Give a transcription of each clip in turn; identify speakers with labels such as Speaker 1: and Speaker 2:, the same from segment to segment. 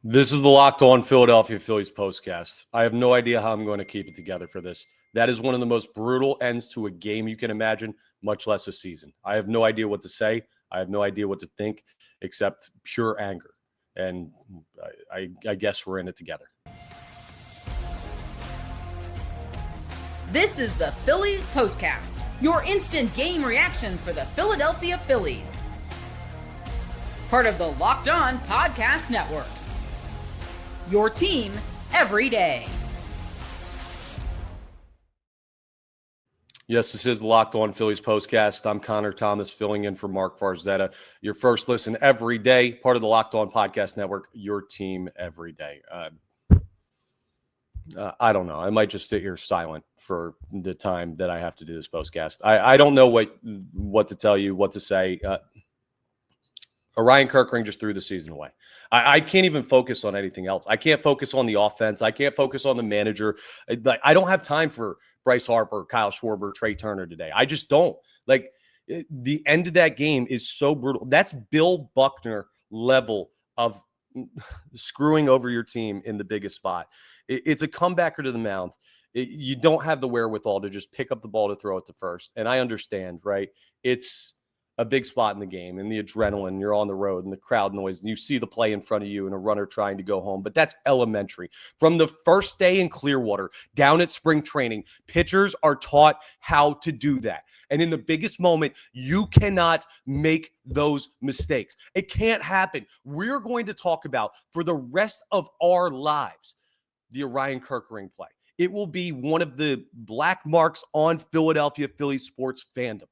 Speaker 1: This is the Locked On Philadelphia Phillies postcast. I have no idea how I'm going to keep it together for this. That is one of the most brutal ends to a game you can imagine, much less a season. I have no idea what to say. I have no idea what to think, except pure anger. And I guess we're in it together.
Speaker 2: This is the Phillies postcast, your instant game reaction for the Philadelphia Phillies. Part of the Locked On Podcast Network. Your team every day.
Speaker 1: Yes, this is the Locked On Phillies postcast. I'm Connor Thomas, filling in for Mark Farzetta. Your first listen every day, part of the Locked On Podcast Network, your team every day. I don't know. I might just sit here silent for the time that I have to do this postcast. I don't know what to tell you, what to say. Ryan Kirkring just threw the season away. I can't even focus on anything else. I can't focus on the offense. I can't focus on the manager. I don't have time for Bryce Harper, Kyle Schwarber, Trey Turner today. I just don't. The end of that game is so brutal. That's Bill Buckner level of screwing over your team in the biggest spot. It's a comebacker to the mound. You don't have the wherewithal to just pick up the ball to throw it to first. And I understand, right? It's a big spot in the game and the adrenaline, you're on the road and the crowd noise and you see the play in front of you and a runner trying to go home. But that's elementary. From the first day in Clearwater down at spring training, pitchers are taught how to do that. And in the biggest moment, you cannot make those mistakes. It can't happen. We're going to talk about for the rest of our lives, the Ryan Kirkring play. It will be one of the black marks on Philadelphia Phillies sports fandom.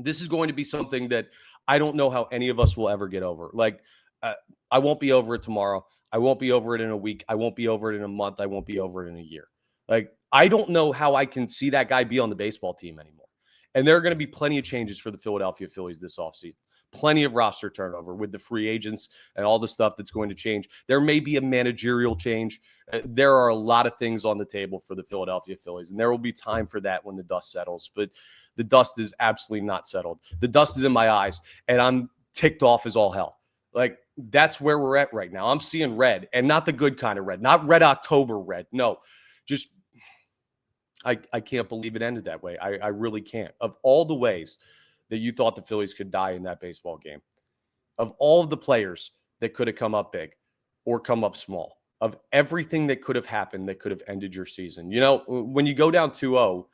Speaker 1: This is going to be something that I don't know how any of us will ever get over. I won't be over it tomorrow. I won't be over it in a week. I won't be over it in a month. I won't be over it in a year. I don't know how I can see that guy be on the baseball team anymore. And there are going to be plenty of changes for the Philadelphia Phillies this offseason. Plenty of roster turnover with the free agents and all the stuff that's going to change. There may be a managerial change. There are a lot of things on the table for the Philadelphia Phillies, and there will be time for that when the dust settles. But the dust is absolutely not settled. The dust is in my eyes, and I'm ticked off as all hell. That's where we're at right now. I'm seeing red, and not the good kind of red, not red October red. No, just I can't believe it ended that way. I really can't. Of all the ways that you thought the Phillies could die in that baseball game, of all of the players that could have come up big or come up small, of everything that could have happened that could have ended your season. You know, when you go down 2-0,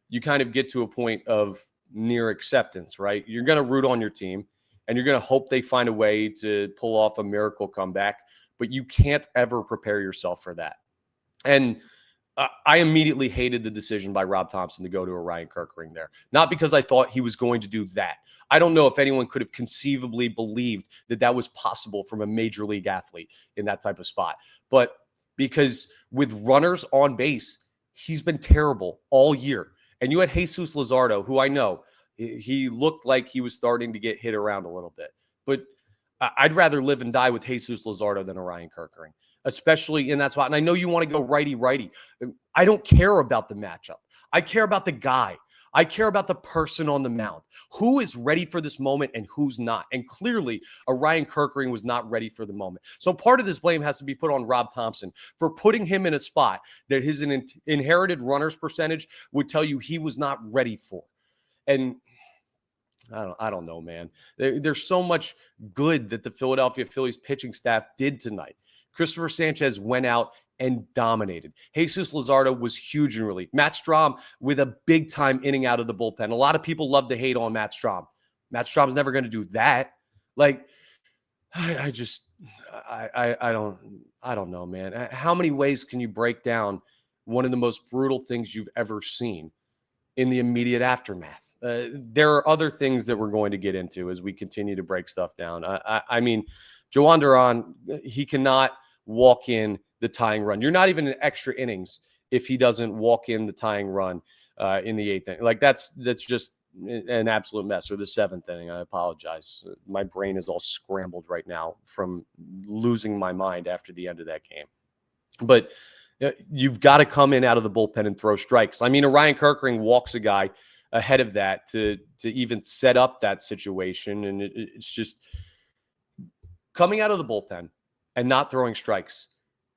Speaker 1: you kind of get to a point of near acceptance, right? You're going to root on your team and you're going to hope they find a way to pull off a miracle comeback, but you can't ever prepare yourself for that. And I immediately hated the decision by Rob Thompson to go to a Ryan Kirkring there. Not because I thought he was going to do that. I don't know if anyone could have conceivably believed that that was possible from a major league athlete in that type of spot. But because with runners on base, he's been terrible all year. And you had Jesus Luzardo, who I know, he looked like he was starting to get hit around a little bit. But I'd rather live and die with Jesus Luzardo than a Ryan Kirkring, especially in that spot. And I know you want to go righty-righty. I don't care about the matchup. I care about the guy. I care about the person on the mound. Who is ready for this moment and who's not? And clearly, a Ryan Kirkring was not ready for the moment. So part of this blame has to be put on Rob Thompson for putting him in a spot that his inherited runners percentage would tell you he was not ready for. And I don't know, man. There's so much good that the Philadelphia Phillies pitching staff did tonight. Cristopher Sanchez went out and dominated. Jesus Luzardo was huge in relief. Matt Strahm with a big-time inning out of the bullpen. A lot of people love to hate on Matt Strahm. Matt Strahm's never going to do that. I don't know, man. How many ways can you break down one of the most brutal things you've ever seen in the immediate aftermath? There are other things that we're going to get into as we continue to break stuff down. I mean, Joan Duran, he cannot walk in the tying run. You're not even in extra innings if he doesn't walk in the tying run in the eighth inning. That's just an absolute mess. Or the seventh inning. I apologize. My brain is all scrambled right now from losing my mind after the end of that game. But you've got to come in out of the bullpen and throw strikes. I mean, Ryan Kirkring walks a guy ahead of that to even set up that situation. And it's just coming out of the bullpen and not throwing strikes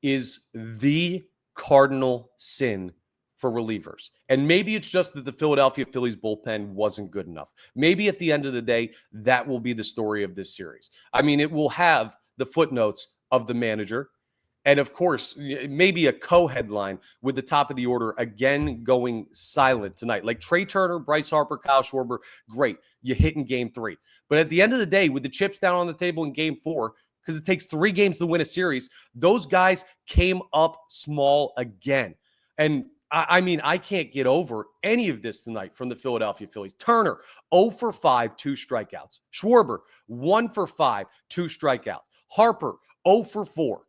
Speaker 1: is the cardinal sin for relievers. And maybe it's just that the Philadelphia Phillies bullpen wasn't good enough. Maybe at the end of the day, that will be the story of this series. I mean, it will have the footnotes of the manager. And of course, maybe a co-headline with the top of the order again going silent tonight. Like Trey Turner, Bryce Harper, Kyle Schwarber, great. You hit in game 3. But at the end of the day, with the chips down on the table in game 4, because it takes 3 games to win a series, those guys came up small again. And I mean, I can't get over any of this tonight from the Philadelphia Phillies. Turner, 0 for 5, 2 strikeouts. Schwarber, 1 for 5, 2 strikeouts. Harper, 0 for 4.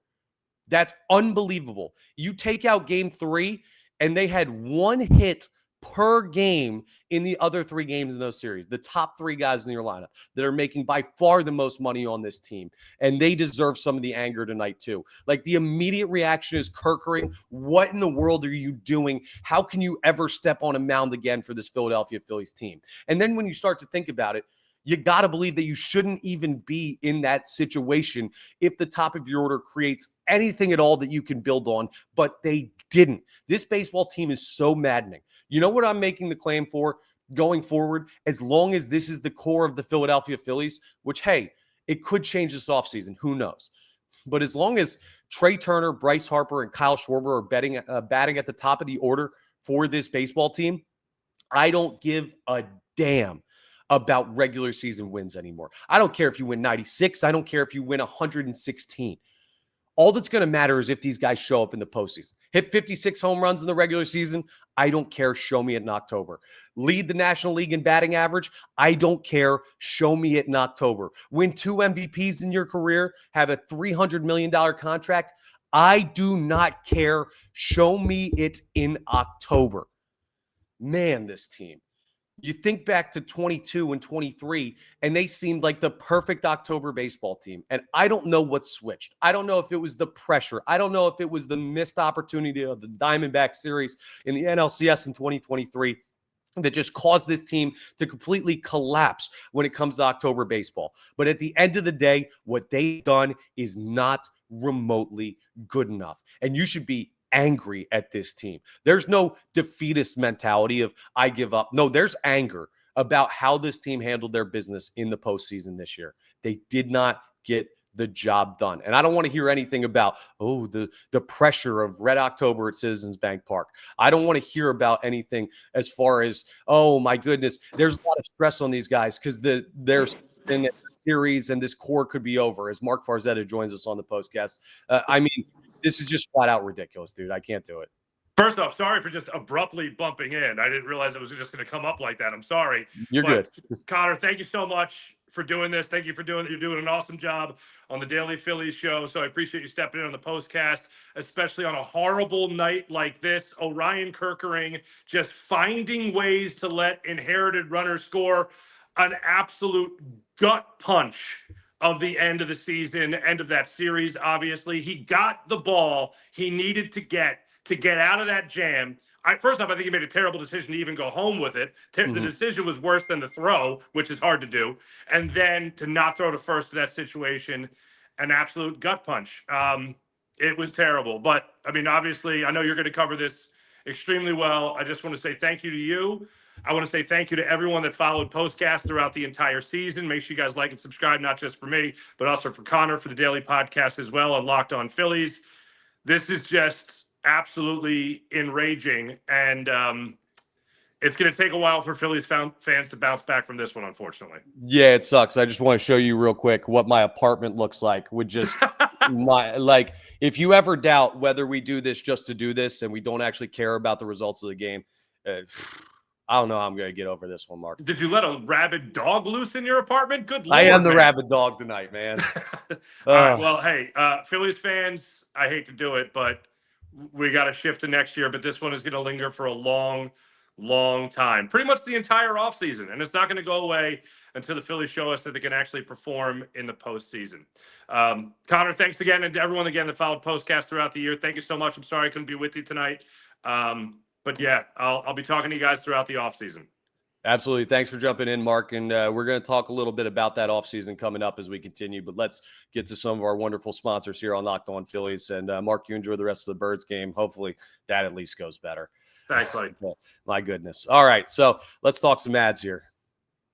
Speaker 1: That's unbelievable. You take out game 3, and they had 1 hit per game in the other 3 games in those series. The top 3 guys in your lineup that are making by far the most money on this team. And they deserve some of the anger tonight too. Like the immediate reaction is Kerkering. What in the world are you doing? How can you ever step on a mound again for this Philadelphia Phillies team? And then when you start to think about it, you got to believe that you shouldn't even be in that situation if the top of your order creates anything at all that you can build on, but they didn't. This baseball team is so maddening. You know what I'm making the claim for going forward? As long as this is the core of the Philadelphia Phillies, which, hey, it could change this offseason. Who knows? But as long as Trey Turner, Bryce Harper, and Kyle Schwarber are batting at the top of the order for this baseball team, I don't give a damn about regular season wins anymore. I don't care if you win 96. I don't care if you win 116. All that's going to matter is if these guys show up in the postseason. Hit 56 home runs in the regular season. I don't care. Show me it in October. Lead the National League in batting average. I don't care. Show me it in October. Win 2 MVPs in your career. Have a $300 million contract. I do not care. Show me it in October. Man, this team. You think back to 22 and 23, and they seemed like the perfect October baseball team. And I don't know what switched. I don't know if it was the pressure. I don't know if it was the missed opportunity of the Diamondback series in the NLCS in 2023 that just caused this team to completely collapse when it comes to October baseball. But at the end of the day, what they've done is not remotely good enough. And you should be angry at this team. There's no defeatist mentality of I give up. No, there's anger about how this team handled their business in the postseason this year. They did not get the job done. And I don't want to hear anything about, the pressure of Red October at Citizens Bank Park. I don't want to hear about anything as far as, oh my goodness, there's a lot of stress on these guys because there's in series and this core could be over as Mark Farzetta joins us on the postcast. I mean, this is just flat out ridiculous, dude. I can't do it.
Speaker 3: First off, sorry for just abruptly bumping in. I didn't realize it was just going to come up like that. I'm sorry.
Speaker 1: You're good.
Speaker 3: Connor, thank you so much for doing this. Thank you for doing it. You're doing an awesome job on the Daily Phillies show. So I appreciate you stepping in on the postcast, especially on a horrible night like this. Orion Kerkering just finding ways to let inherited runners score. An absolute gut punch of the end of the season, end of that series, obviously. He got the ball he needed to get out of that jam. First off, I think he made a terrible decision to even go home with it. The decision was worse than the throw, which is hard to do. And then to not throw to first in that situation, an absolute gut punch. It was terrible. But, I mean, obviously, I know you're going to cover this extremely well. I just want to say thank you to you. I want to say thank you to everyone that followed POSTCAST throughout the entire season. Make sure you guys like and subscribe, not just for me, but also for Connor, for the daily podcast as well on Locked On Phillies. This is just absolutely enraging, and it's going to take a while for Phillies fans to bounce back from this one, unfortunately.
Speaker 1: Yeah, it sucks. I just want to show you real quick what my apartment looks like with just if you ever doubt whether we do this just to do this and we don't actually care about the results of the game, I don't know how I'm going to get over this one, Mark.
Speaker 3: Did you let a rabid dog loose in your apartment? Good Lord,
Speaker 1: I am the
Speaker 3: man.
Speaker 1: rabid dog tonight, man.
Speaker 3: All right, well, hey, Phillies fans, I hate to do it, but we got to shift to next year. But this one is going to linger for a long, long time. Pretty much the entire offseason. And it's not going to go away until the Phillies show us that they can actually perform in the postseason. Connor, thanks again. And to everyone, again, that followed POSTCAST throughout the year, thank you so much. I'm sorry I couldn't be with you tonight. But yeah, I'll be talking to you guys throughout the offseason.
Speaker 1: Absolutely. Thanks for jumping in, Mark. And we're going to talk a little bit about that offseason coming up as we continue. But let's get to some of our wonderful sponsors here on Locked On Phillies. And Mark, you enjoy the rest of the Birds game. Hopefully that at least goes better.
Speaker 3: Thanks, buddy.
Speaker 1: My goodness. All right. So let's talk some ads here.